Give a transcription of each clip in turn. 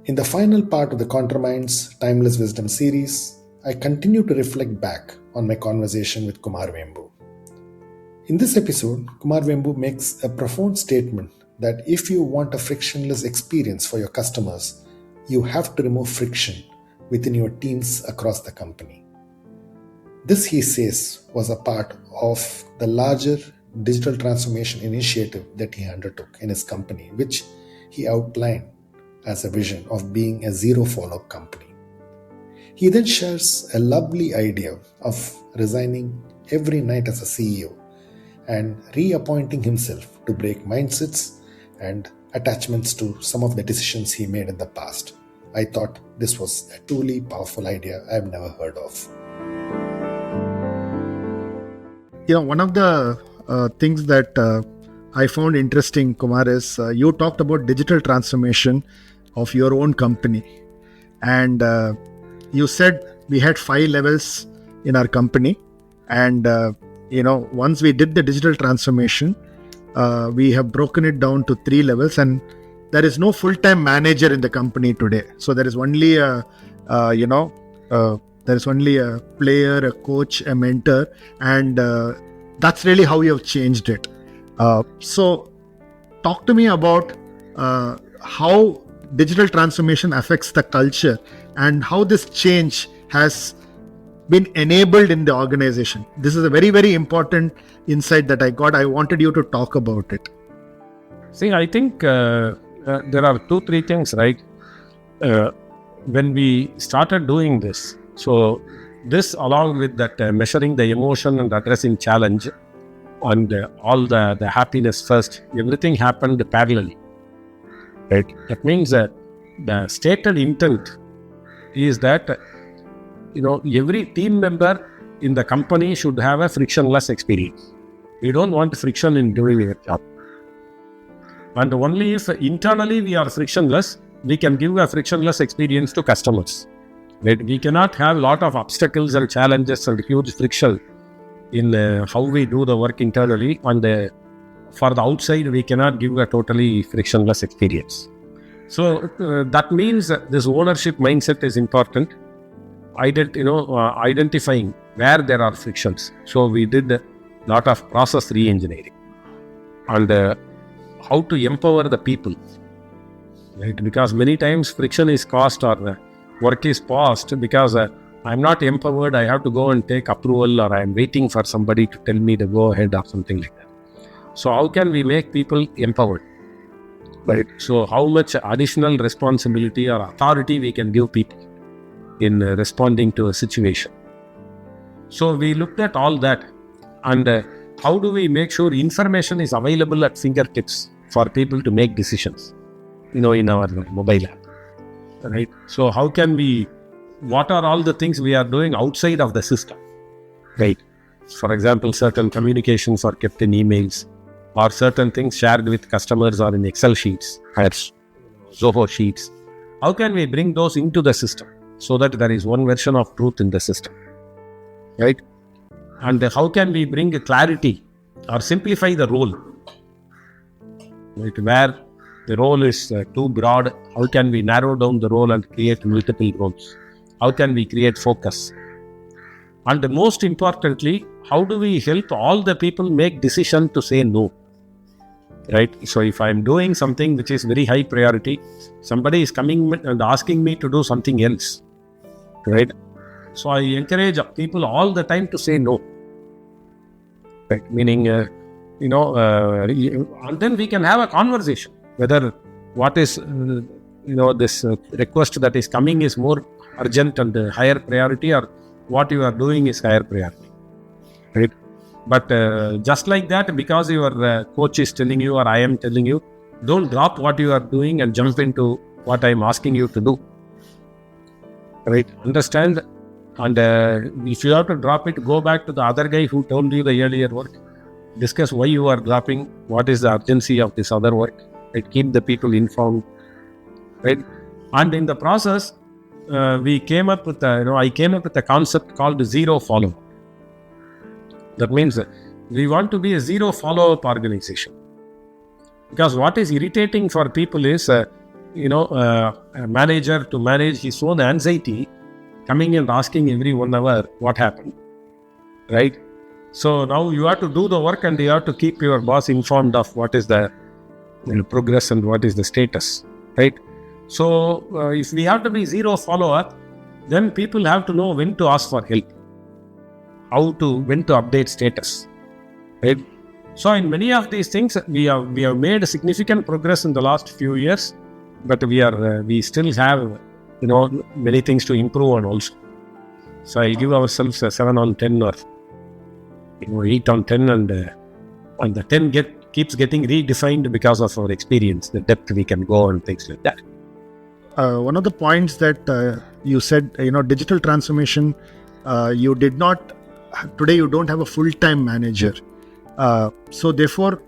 In the final part of the Contra Minds Timeless Wisdom series, I continue to reflect back on my conversation with Kumar Vembu. In this episode, Kumar Vembu makes a profound statement that if you want a frictionless experience for your customers, you have to remove friction within your teams across the company. This, he says, was a part of the larger digital transformation initiative that he undertook in his company, which he outlined as a vision of being a zero follow-up company. He then shares a lovely idea of resigning every night as a CEO and reappointing himself to break mindsets and attachments to some of the decisions he made in the past. I thought this was a truly powerful idea I've never heard of. One of the things that I found interesting, Kumar, is you talked about digital transformation of your own company. And you said we had 5 levels in our company. And, once we did the digital transformation, we have broken it down to 3 levels. And there is no full-time manager in the company today. So there is only a player, a coach, a mentor, and that's really how you have changed it. So talk to me about how digital transformation affects the culture and how this change has been enabled in the organization. This is a very, very important insight that I got. I wanted you to talk about it. See, I think there are 2-3 things, right? When we started doing this, so this along with that measuring the emotion and addressing challenge and all the happiness first, everything happened parallelly, right? That means that the stated intent is that every team member in the company should have a frictionless experience. We don't want friction in doing your job. And only if internally we are frictionless, we can give a frictionless experience to customers. Right? We cannot have a lot of obstacles and challenges and huge friction in how we do the work internally. And for the outside, we cannot give a totally frictionless experience. So that means this ownership mindset is important. Identifying where there are frictions. So we did a lot of process re-engineering and how to empower the people, right? Because many times friction is caused or work is paused because I'm not empowered. I have to go and take approval, or I'm waiting for somebody to tell me to go ahead or something like that. So how can we make people empowered, right? So how much additional responsibility or authority we can give people in responding to a situation. So we looked at all that and how do we make sure information is available at fingertips for people to make decisions, in our mobile app, right? So how can what are all the things we are doing outside of the system, right? For example, certain communications are kept in emails or certain things shared with customers or in Excel sheets, Zoho sheets. How can we bring those into the system so that there is one version of truth in the system, right? And how can we bring clarity or simplify the role, right? Where the role is too broad, how can we narrow down the role and create multiple roles? How can we create focus? And most importantly, how do we help all the people make decision to say no, right? So if I'm doing something which is very high priority, somebody is coming and asking me to do something else, right? So I encourage people all the time to say no, right? Meaning, and then we can have a conversation whether what is, this request that is coming is more urgent and higher priority, or what you are doing is higher priority, right? But just like that, because your coach is telling you or I am telling you, don't drop what you are doing and jump into what I am asking you to do, right? Understand, and if you have to drop it, go back to the other guy who told you the earlier work, discuss why you are dropping, what is the urgency of this other work, right? Keep the people informed, right? And in the process, I came up with a concept called zero follow. That means we want to be a zero follow-up organization. Because what is irritating for people is a manager to manage his own anxiety, coming and asking every 1 hour what happened, right? So now you have to do the work and you have to keep your boss informed of what is the progress and what is the status, right? So if we have to be zero follow-up, then people have to know when to ask for help, when to update status, right? So in many of these things, we have made significant progress in the last few years, but we still have many things to improve on also. So I give ourselves a 7 on 10 or 8 on 10, and the 10 keeps getting redefined because of our experience, the depth we can go and things like that. One of the points that you said, digital transformation, today you don't have a full-time manager. So therefore,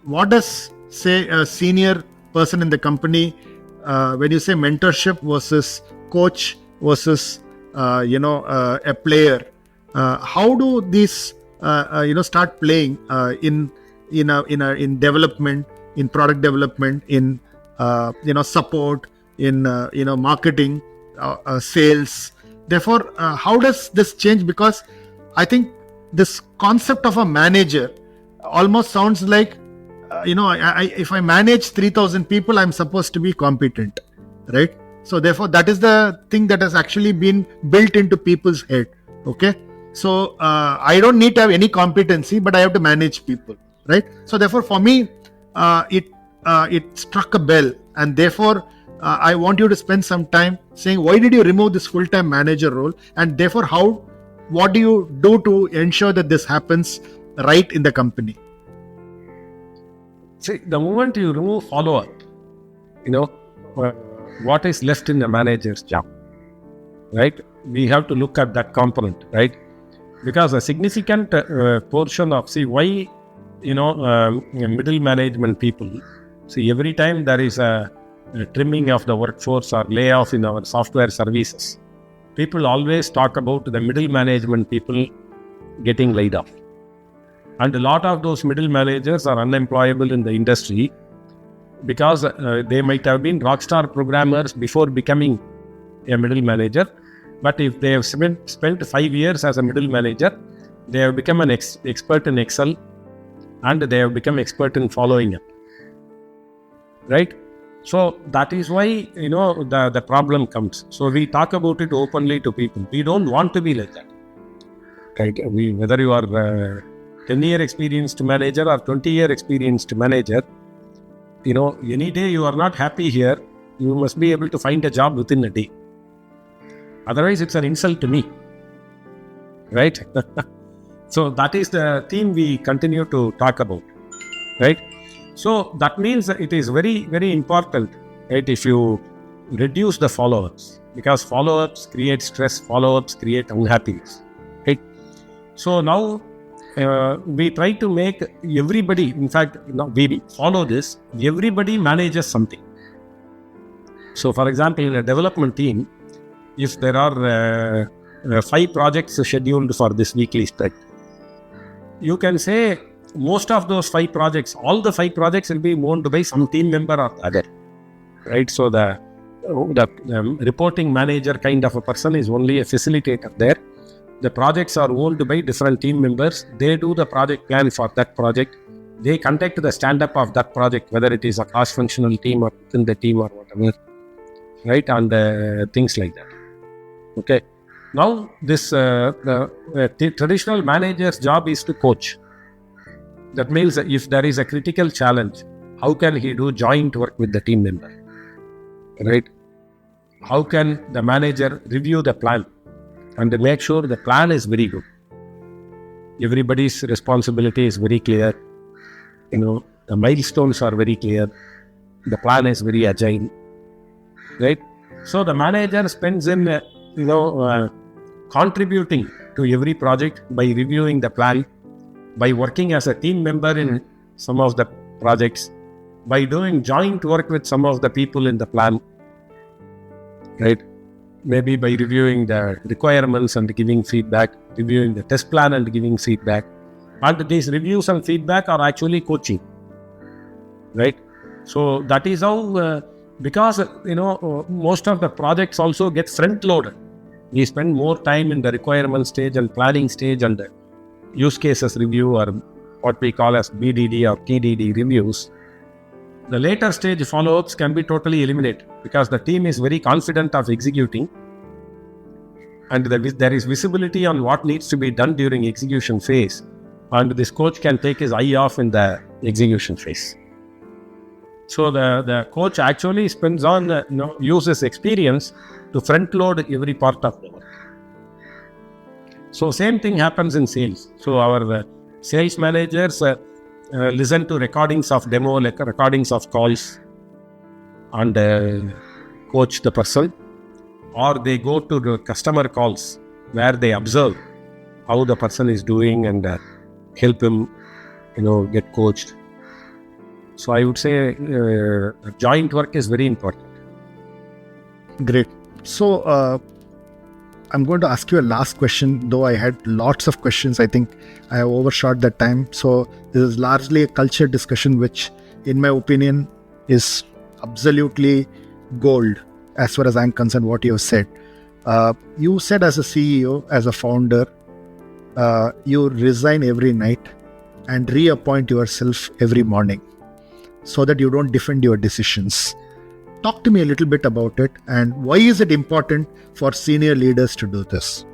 what does, say, a senior person in the company, when you say mentorship versus coach versus, a player, how do these, start playing in development, in product development, in, support, in, marketing, sales? Therefore, how does this change? Because I think this concept of a manager almost sounds like, if I manage 3,000 people, I'm supposed to be competent, right? So therefore, that is the thing that has actually been built into people's head. Okay, so I don't need to have any competency, but I have to manage people, right? So therefore, for me, it struck a bell, and therefore, I want you to spend some time saying, why did you remove this full-time manager role, and therefore, what do you do to ensure that this happens right in the company? See, the moment you remove follow-up, what is left in the manager's job, right? We have to look at that component, right? Because a significant portion of, why, middle management people, every time there is a trimming of the workforce or layoff in our software services, people always talk about the middle management people getting laid off. And a lot of those middle managers are unemployable in the industry because they might have been rockstar programmers before becoming a middle manager. But if they have spent 5 years as a middle manager, they have become an expert in Excel, and they have become expert in following up, right? So that is why, the problem comes. So we talk about it openly to people. We don't want to be like that, right? Whether you are 10-year experienced manager or 20-year experienced manager, any day you are not happy here, you must be able to find a job within a day. Otherwise, it's an insult to me, right? So that is the theme we continue to talk about, right? So that means that it is very, very important, right? If you reduce the follow-ups, because follow-ups create stress, follow-ups create unhappiness, right? So now we try to make everybody, in fact, we follow this, everybody manages something. So for example, in a development team, if there are 5 projects scheduled for this weekly sprint, you can say most of those 5 projects, all the 5 projects will be owned by some team member or other, right? So the reporting manager kind of a person is only a facilitator there. The projects are owned by different team members. They do the project plan for that project. They conduct the stand-up of that project, whether it is a cross-functional team or within the team or whatever, right? And things like that. Okay. Now, this the traditional manager's job is to coach. That means that if there is a critical challenge, how can he do joint work with the team member, right? How can the manager review the plan and make sure the plan is very good? Everybody's responsibility is very clear. The milestones are very clear. The plan is very agile, right? So the manager spends in, contributing to every project by reviewing the plan, by working as a team member in some of the projects, by doing joint work with some of the people in the plan, right? Maybe by reviewing the requirements and giving feedback, reviewing the test plan and giving feedback. And these reviews and feedback are actually coaching, right? So that is how because most of the projects also get front loaded. We spend more time in the requirement stage and planning stage and the use cases review, or what we call as BDD or TDD reviews. The later stage follow-ups can be totally eliminated because the team is very confident of executing, and there is visibility on what needs to be done during execution phase, and this coach can take his eye off in the execution phase. So the coach actually spends on uses experience to front load every part of the work. So same thing happens in sales. So our sales managers listen to recordings of demo, like recordings of calls, and coach the person, or they go to the customer calls where they observe how the person is doing and help him, get coached. So I would say joint work is very important. Great. So I'm going to ask you a last question, though I had lots of questions. I think I have overshot that time. So this is largely a culture discussion, which in my opinion is absolutely gold as far as I'm concerned, what you have said. You said as a CEO, as a founder, you resign every night and reappoint yourself every morning so that you don't defend your decisions. Talk to me a little bit about it, and why is it important for senior leaders to do this?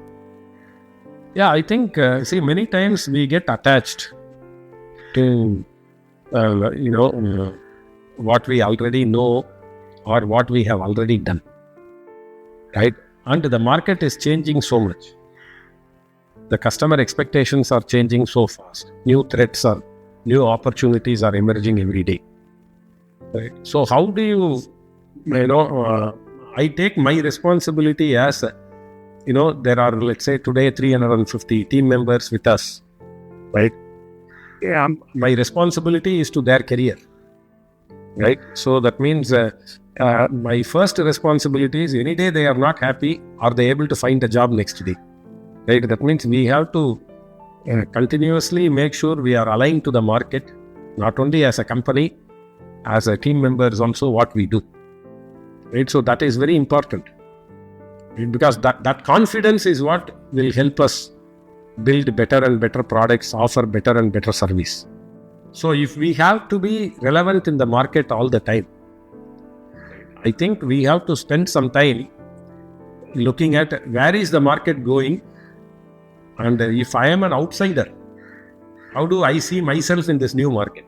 Yeah, I think, many times we get attached to, what we already know or what we have already done, right? And the market is changing so much. The customer expectations are changing so fast. New threats or new opportunities are emerging every day, right? So how do you, I take my responsibility as, there are, let's say today 350 team members with us, right? Yeah, my responsibility is to their career, right? So that means my first responsibility is, any day they are not happy, are they able to find a job next day, right? That means we have to continuously make sure we are aligned to the market, not only as a company, as a team members also what we do, right? So that is very important, right? Because that confidence is what will help us build better and better products, offer better and better service. So if we have to be relevant in the market all the time, I think we have to spend some time looking at where is the market going, and if I am an outsider, how do I see myself in this new market?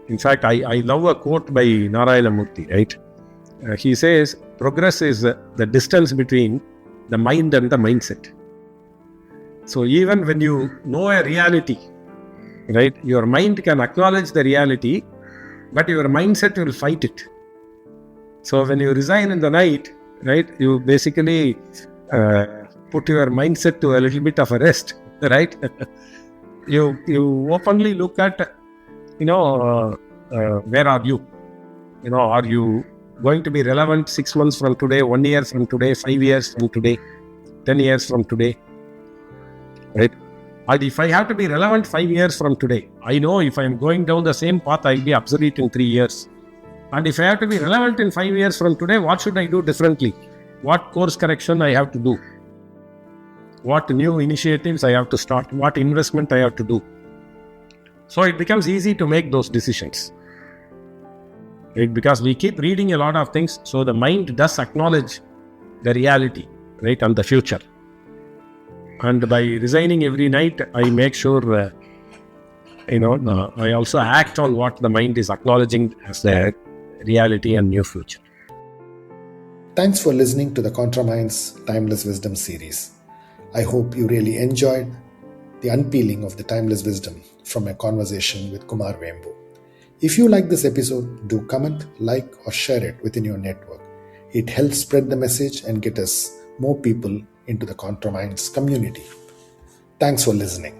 In fact, I love a quote by Narayana Murthy, right? He says, progress is the distance between the mind and the mindset. So even when you know a reality, right, your mind can acknowledge the reality, but your mindset will fight it. So when you resign in the night, right, you basically put your mindset to a little bit of a rest, right? You openly look at, where are you? Are you going to be relevant 6 months from today, 1 year from today, 5 years from today, 10 years from today, right? And if I have to be relevant 5 years from today, I know if I am going down the same path, I'll be obsolete in 3 years. And if I have to be relevant in 5 years from today, what should I do differently? What course correction I have to do? What new initiatives I have to start? What investment I have to do? So it becomes easy to make those decisions, right? Because we keep reading a lot of things, so the mind does acknowledge the reality, right, and the future. And by resigning every night, I make sure, I also act on what the mind is acknowledging as the reality and new future. Thanks for listening to the Contra Minds Timeless Wisdom series. I hope you really enjoyed the unpeeling of the timeless wisdom from a conversation with Kumar Vembu. If you like this episode, do comment, like, or share it within your network. It helps spread the message and get us more people into the ContraMinds community. Thanks for listening.